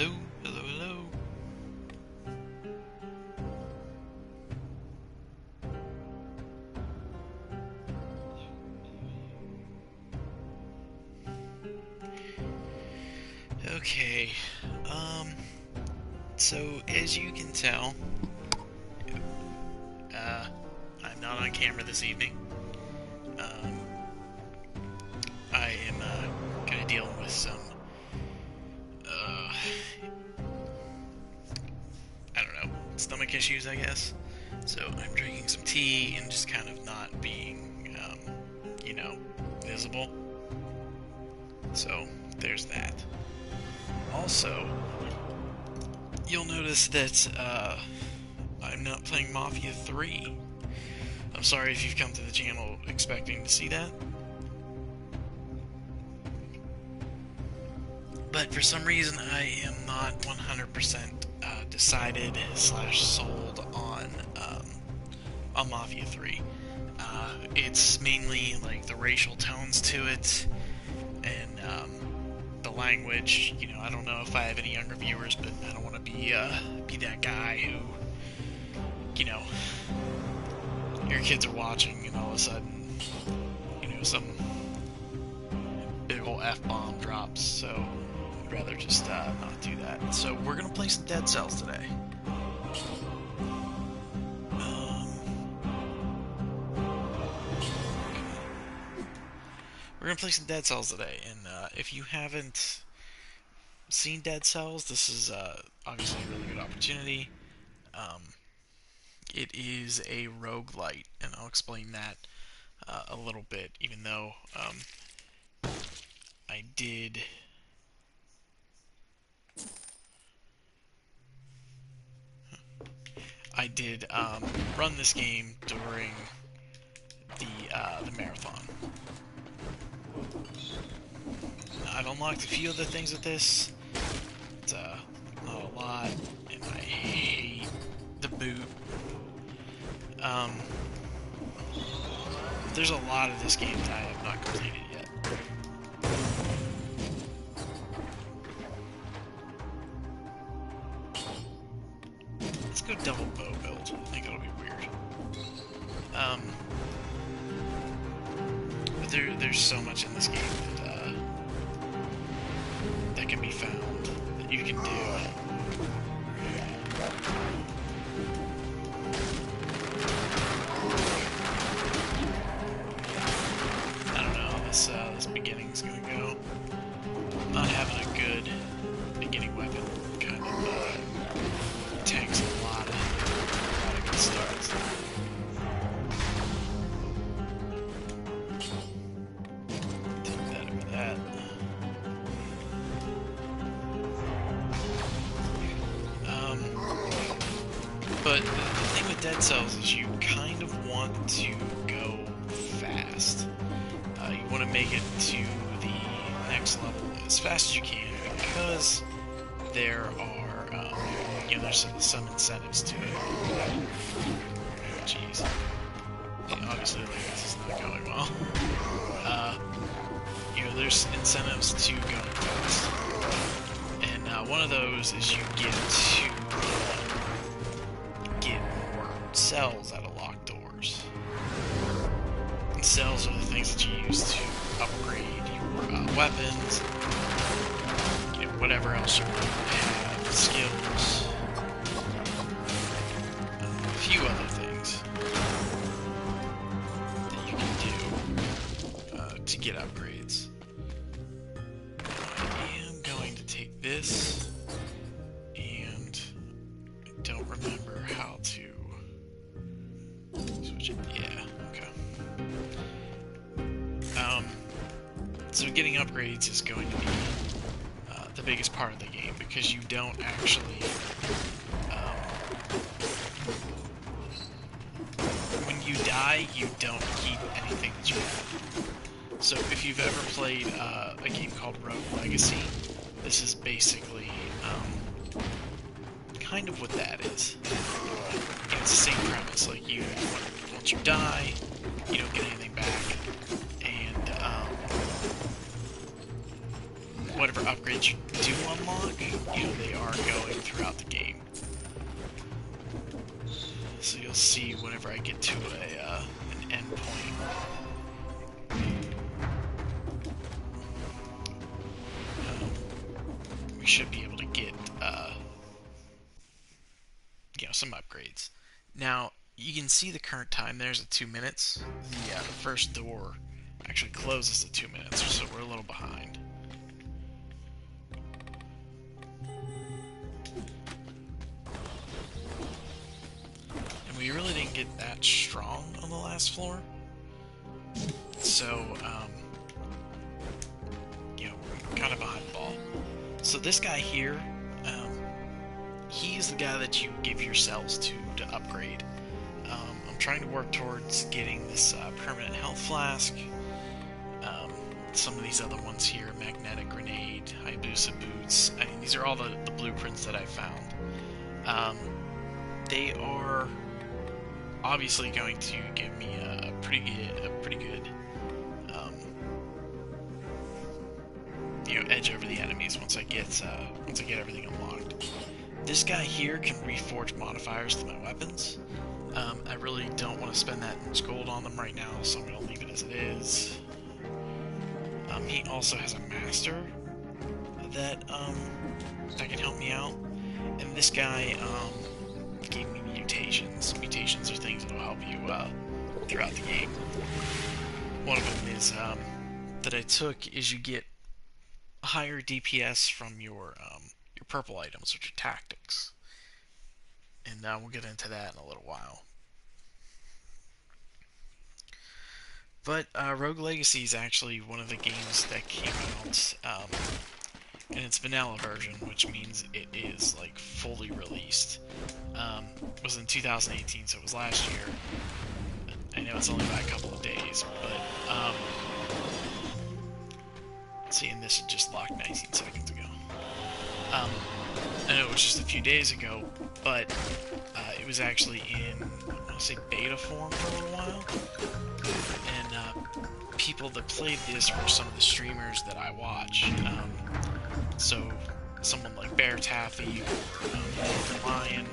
Hello, hello, hello. Okay, so as you can tell, uh, I'm not on camera this evening. Um, I am, kind of dealing with some, uh, I don't know, stomach issues, I guess. So I'm drinking some tea and just kind of not being, you know, visible. So there's that. Also, you'll notice that, I'm not playing Mafia 3. I'm sorry if you've come to the channel expecting to see that. But for some reason, I am not 100% decided slash sold on Mafia 3. It's mainly like the racial tones to it, and the language. You know, I don't know if I have any younger viewers, but I don't want to be that guy who, you know, your kids are watching and all of a sudden, you know, some big ol' F-bomb drops. So I'd rather just not do that. So we're gonna play some Dead Cells today. We're gonna play some Dead Cells today, and if you haven't seen Dead Cells, this is obviously a really good opportunity. Um, it is a roguelite, and I'll explain that a little bit, even though I did. I did run this game during the marathon. I've unlocked a few other things with this. It's not a lot, and I hate the boot. Um, there's a lot of this game that I have not completed yet. Let's go double bow build. I think it'll be weird. But there's so much in this game that can be found that you can do. I don't know how this beginning's gonna go. Not having a good beginning weapon kind of tanks a lot of good starts. Take that over that. But the thing with Dead Cells is you kind of want to go fast. You want to make it to the next level as fast as you can, because there are, you know, there's some incentives to it. Jeez. Yeah, obviously, like, this is not going well. You know, there's incentives to go fast. And one of those is you get more cells out of locked doors. And cells are the things that you use to upgrade your weapons, you know, whatever else you have, skills, a few other things that you can do to get upgrades. I am going to take this, and I don't remember how to switch it. Yeah, okay. So getting upgrades is going to be the biggest part of the game, because you don't actually, when you die, you don't keep anything that you have. So if you've ever played a game called Rogue Legacy, this is basically kind of what that is. And it's the same premise. Like, once you die, you don't get anything back, and whatever upgrades you do unlock, you know, they are going throughout the game. So you'll see whenever I get to an end point. We should be able to get, you know, some upgrades. Now, you can see the current time there's at 2 minutes. The first door actually closes at 2 minutes, so we're a little behind. And we really didn't get that strong on the last floor. So, you know, we're kind of behind the ball. So this guy here, he's the guy that you give your cells to upgrade. I'm trying to work towards getting this permanent health flask. Some of these other ones here, magnetic grenade, Hayabusa boots. I mean, these are all the blueprints that I found. They are obviously going to give me a pretty good you know, edge over the enemies once I get everything unlocked. This guy here can reforge modifiers to my weapons. I really don't want to spend that much gold on them right now, so I'm going to leave it as it is. He also has a master that can help me out, and this guy gave me mutations. Mutations are things that will help you throughout the game. One of them is that I took is you get higher DPS from your purple items, which are tactics, and we'll get into that in a little while. But Rogue Legacy is actually one of the games that came out in its vanilla version, which means it is like fully released. It was in 2018, so it was last year. I know it's only by a couple of days, but see, and this had just locked 19 seconds ago. I know it was just a few days ago, but it was actually in, I want to say, beta form for a little while. And people that played this were some of the streamers that I watch. So someone like Bear Taffy or Northern Lion.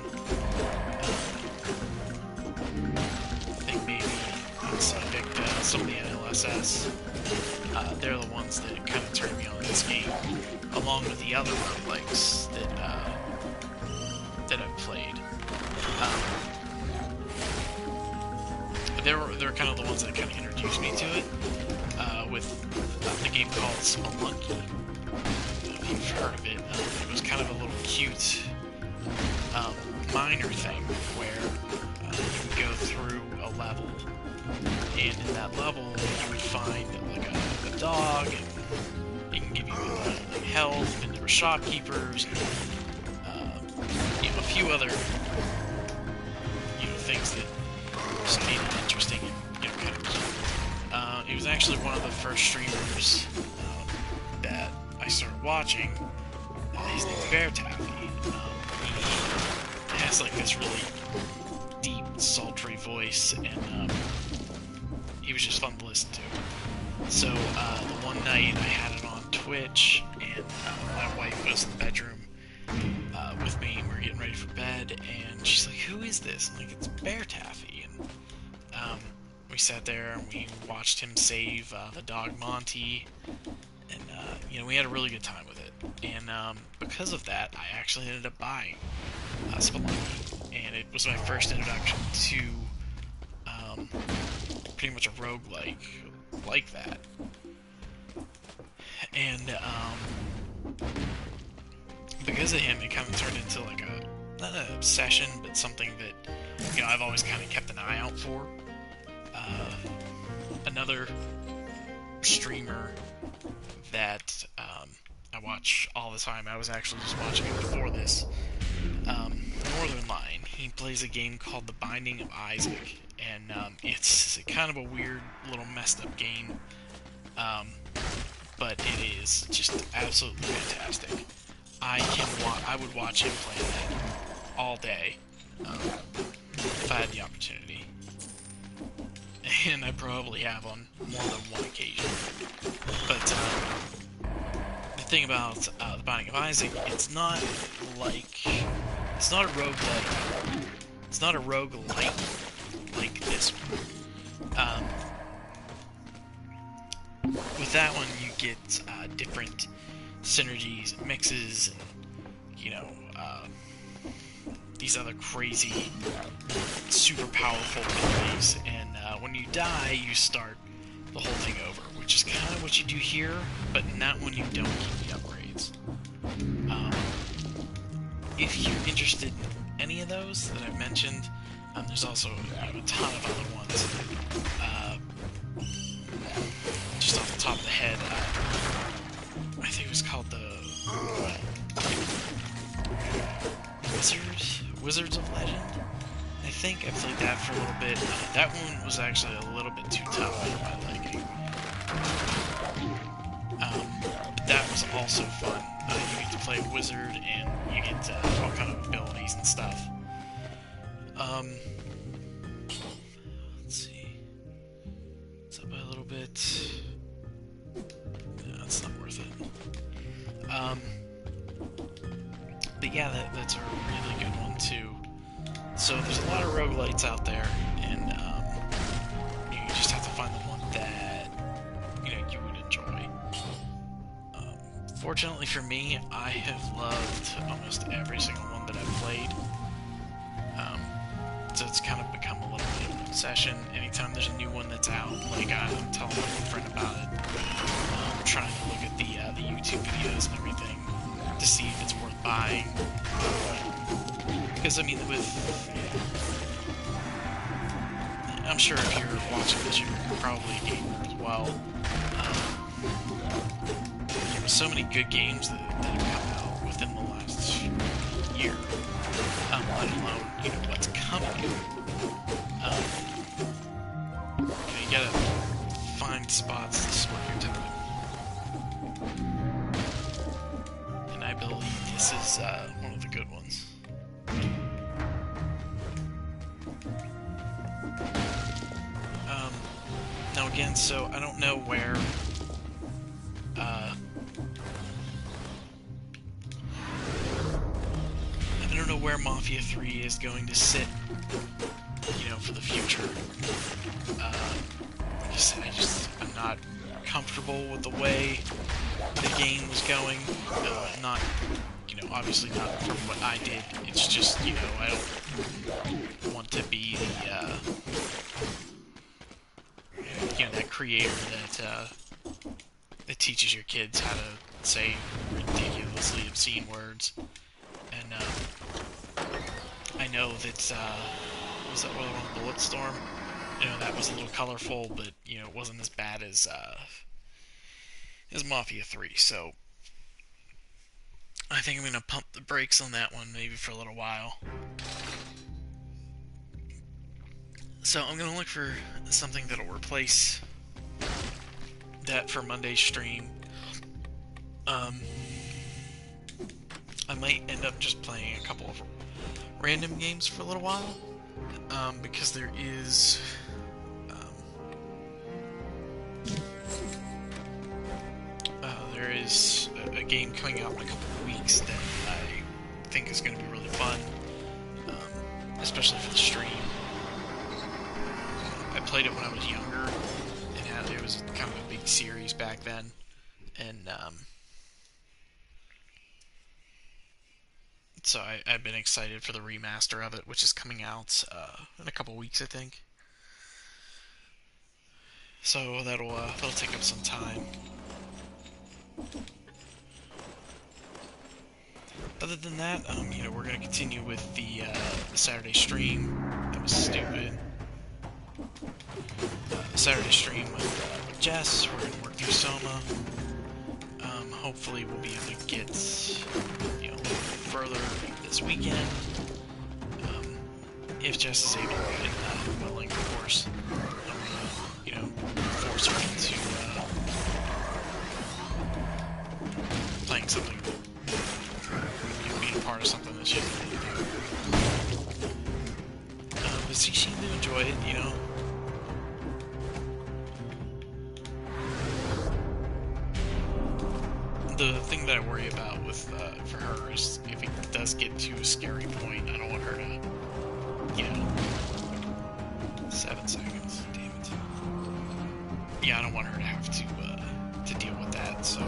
I think maybe Invicta, some of the NLSS. They're the ones that kind of turned me on to this game, along with the other roguelikes that I've played. They were kind of the ones that kind of introduced me to it, with the game called Spelunky. If you've heard of it, it was kind of a little cute minor thing where you would go through a level, and in that level you would find like a dog, and it can give you like health, and there were shopkeepers, and you know, a few other things that just made it interesting and kind of cute. It was actually one of the first streamers that I started watching. His name's Bear Taffy. He has like this really deep, sultry voice, and he was just fun to listen to. So the one night I had it on Twitch, and my wife was in the bedroom with me, and we were getting ready for bed, and she's like, "Who is this?" I'm like, "It's Bear Taffy." And we sat there and we watched him save the dog Monty, and you know, we had a really good time with it. And because of that, I actually ended up buying Spelunky, and it was my first introduction to pretty much a roguelike like that. And because of him, it kind of turned into like not an obsession, but something that, you know, I've always kind of kept an eye out for. Another streamer that I watch all the time, I was actually just watching it before this, Northern Lion. He plays a game called The Binding of Isaac, and it's kind of a weird little messed up game, but it is just absolutely fantastic. I would watch him play that all day, if I had the opportunity. And I probably have on more than one occasion. But thing about The Binding of Isaac, it's not a roguelike. It's not a roguelike like this one. With that one, you get different synergies and mixes, and, you know, these other crazy, super powerful abilities. And when you die, you start the whole thing over, which is kind of what you do here, but not when you don't keep the upgrades. If you're interested in any of those that I've mentioned, there's also a ton of other ones. Just off the top of the head, I think it was called the Wizards of Legend. I think I played that for a little bit. That one was actually a little bit too tough for my liking. But that was also fun. You get to play a wizard, and you get all kind of abilities and stuff. Let's see. It's up by a little bit. No, it's not worth it. But yeah, that's a really good one too. So there's a lot of roguelites out there, and you just have to find the one that you would enjoy. Fortunately for me, I have loved almost every single one that I've played. So it's kind of become a little bit of an obsession. Anytime there's a new one that's out, like I'm telling my friend about it. I'm trying to look at the YouTube videos and everything to see if it's worth buying. Because I mean, I'm sure if you're watching this, you're probably a gamer as well. There's so many good games that have come out within the last year, let alone what's coming. You gotta find spots to spend your time. And I believe this is one of the good ones. Now again, so I don't know where Mafia 3 is going to sit, for the future. I'm not comfortable with the way the game was going. Not, obviously not from what I did. It's just, I don't want to be that creator that teaches your kids how to say ridiculously obscene words. And I know that was that one Bulletstorm? That was a little colorful, but it wasn't as bad as Mafia 3. So I think I'm gonna pump the brakes on that one maybe for a little while. So I'm gonna look for something that'll replace that for Monday's stream. I might end up just playing a couple of random games for a little while, because there is a game coming out in a couple of weeks that I think is going to be really fun, especially for the stream. I played it when I was younger, and it was kind of a big series back then, and so I've been excited for the remaster of it, which is coming out in a couple weeks, I think. So that'll take up some time. Other than that, we're gonna continue with the Saturday stream. That was stupid. Saturday stream with Jess. We're gonna work through Soma. Hopefully we'll be able to get a little further this weekend. If Jess is able and willing, of course. Force her into playing something, being a part of something that she doesn't really do. But she seemed to enjoy it, The thing that I worry about with for her is if it does get to a scary point, I don't want her to, you know, 7 seconds. Damn it. Yeah, I don't want her to have to deal with that. So.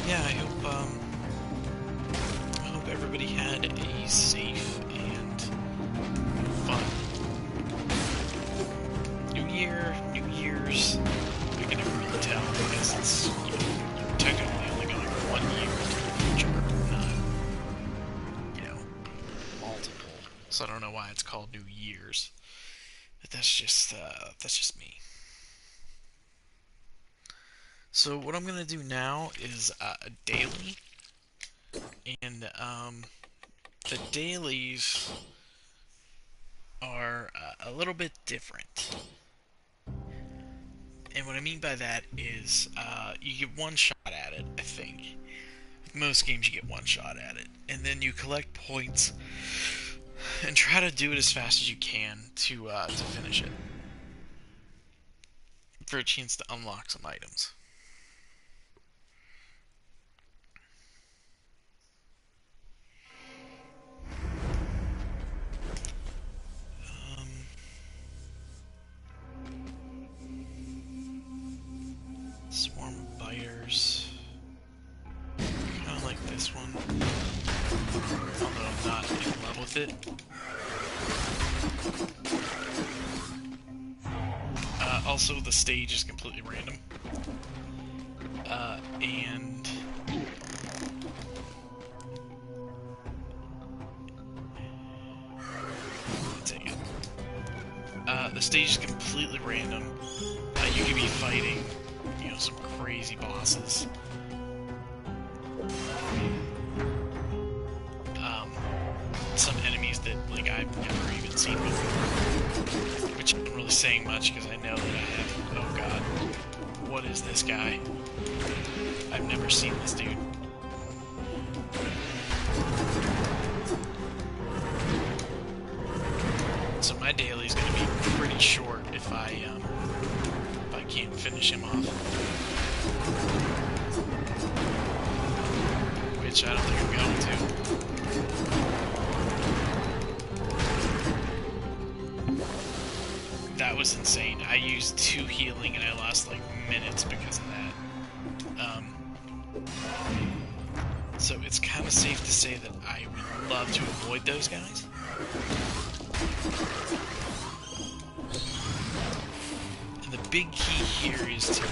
Yeah, I hope everybody had a safe and fun New Year, New Year's. I can never really tell because it's, you know, you're technically only going 1 year into the future, not, you know, multiple. So I don't know why it's called New Year's. But that's just me. So what I'm gonna do now is a daily, and the dailies are a little bit different. And what I mean by that is you get one shot at it, I think. With most games you get one shot at it. And then you collect points and try to do it as fast as you can to finish it. For a chance to unlock some items. Swarm of biters. Kind of like this one. Although I'm not in love with it. Also, the stage is completely random. And... take it. The stage is completely random. You could be fighting, you know, some crazy bosses. Some enemies that, like, I've never even seen before. Which isn't really saying much, because I know that I have... Oh god. What is this guy? I've never seen this dude. So my daily's gonna be pretty short if I can't finish him off. Which I don't think I'm going to. That was insane. I used 2 healing and I lost like minutes because of that. So it's kind of safe to say that I would love to avoid those guys. And the big key here is to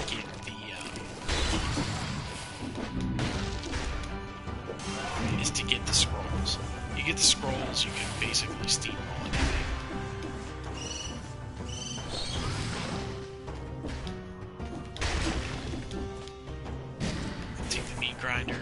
get the scrolls. You get the scrolls, you can basically steamroll anything. Take the meat grinder.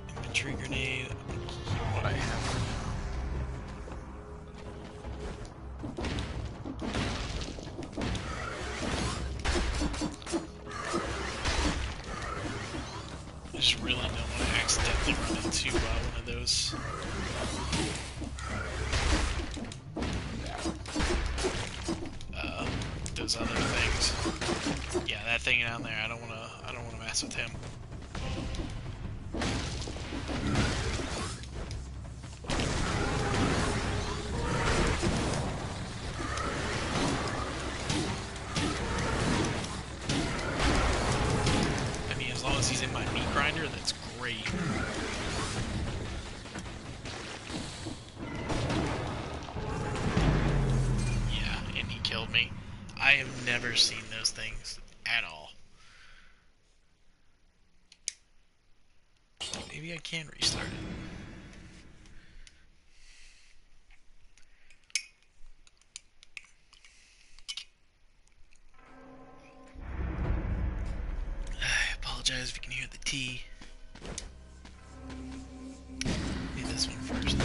Infantry grenade. What I have for now. I just really don't want to accidentally run into one of those. Those other things. Yeah, that thing down there. I don't want to mess with him. I mean, as long as he's in my meat grinder, that's great. Yeah, and he killed me. I have never seen those things at all. Maybe I can restart it. I apologize if you can hear the tea. Need this one first.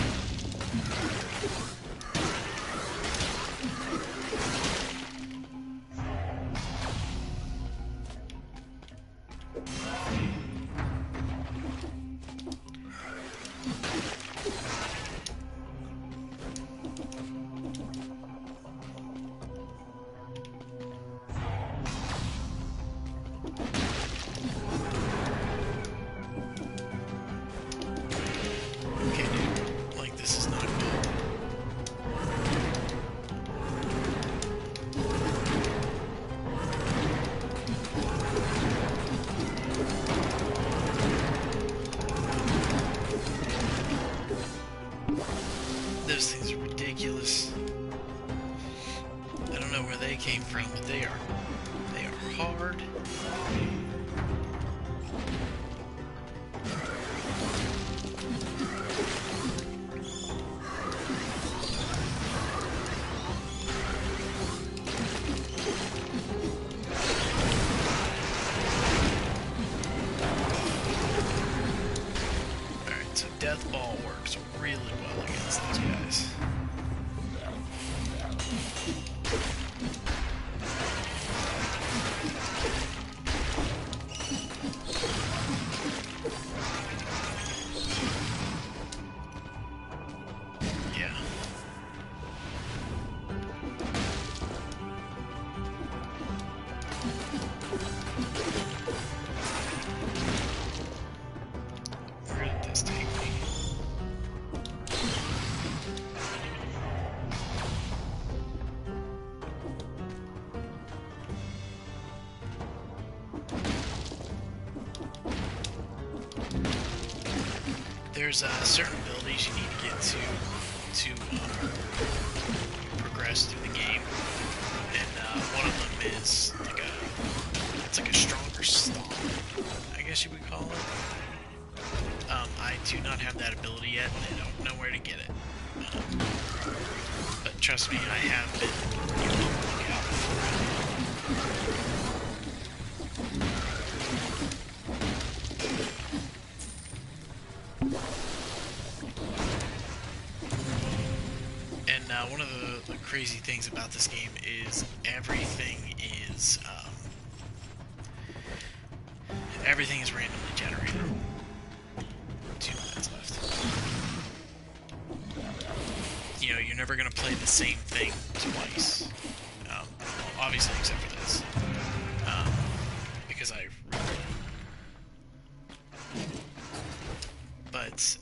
Okay, dude. Like, this is not good. Those things are ridiculous. I don't know where they came from, but they are hard. Alright, so Death Ball works really well against these guys. Yeah. Where did this take me? There's certain abilities you need to get to progress through the game, and one of them is like it's like a stronger stomp, I guess you would call it. I do not have that ability yet, and I don't know where to get it. But trust me, I have been on the lookout for it. And one of the crazy things about this game is everything is randomly generated. 2 minutes left. You know, you're never gonna play the same thing twice. Well, obviously, except for this, because I really. But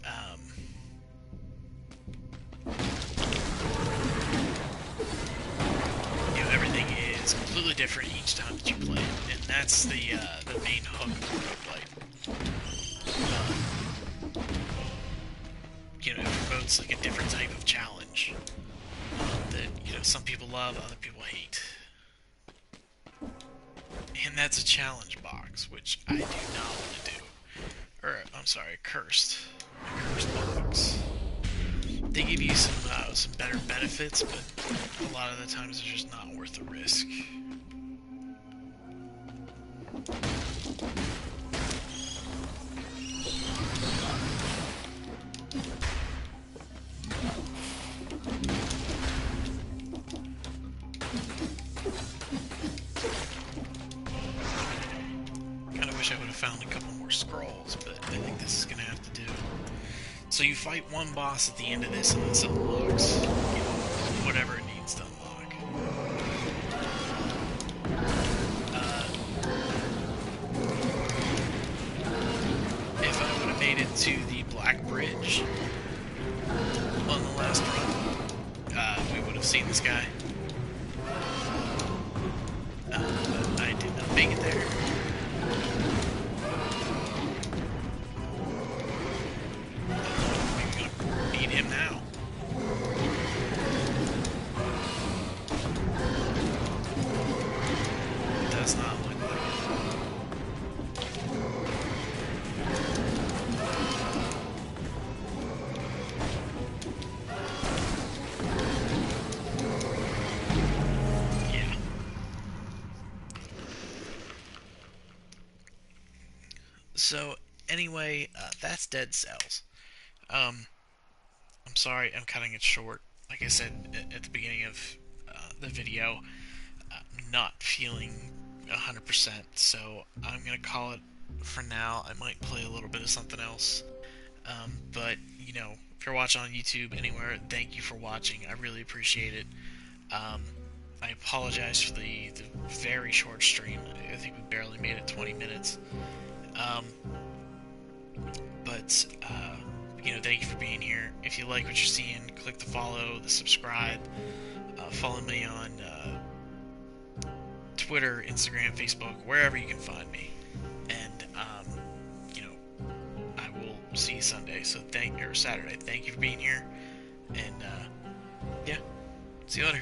you know, everything is completely different each time that you play it, and that's the main hook of roguelite. You know, it promotes like a different type of challenge that, you know, some people love, other people hate. And that's a challenge box, which I do not want to do. Or, I'm sorry, a cursed box. They give you some better benefits, but a lot of the times they're just not worth the risk. Kinda wish I would have found a couple more scrolls, but I think this is gonna have to do. So you fight one boss at the end of this, and this unlocks, you know, whatever it needs to unlock. If I would have made it to the Black Bridge on the last run, we would have seen this guy. I did not make it there. Maybe gonna beat him now. It does not look like it. So anyway, that's Dead Cells. Um, I'm sorry, I'm cutting it short. Like I said at the beginning of the video, I'm not feeling 100%, so I'm gonna call it for now. I might play a little bit of something else. But, if you're watching on YouTube anywhere, thank you for watching. I really appreciate it. Um, I apologize for the very short stream. I think we barely made it 20 minutes. Um, but thank you for being here. If you like what you're seeing, click the follow, the subscribe. Follow me on Twitter, Instagram, Facebook, wherever you can find me. And, I will see you Sunday. So or Saturday. Thank you for being here. And, yeah, see you later.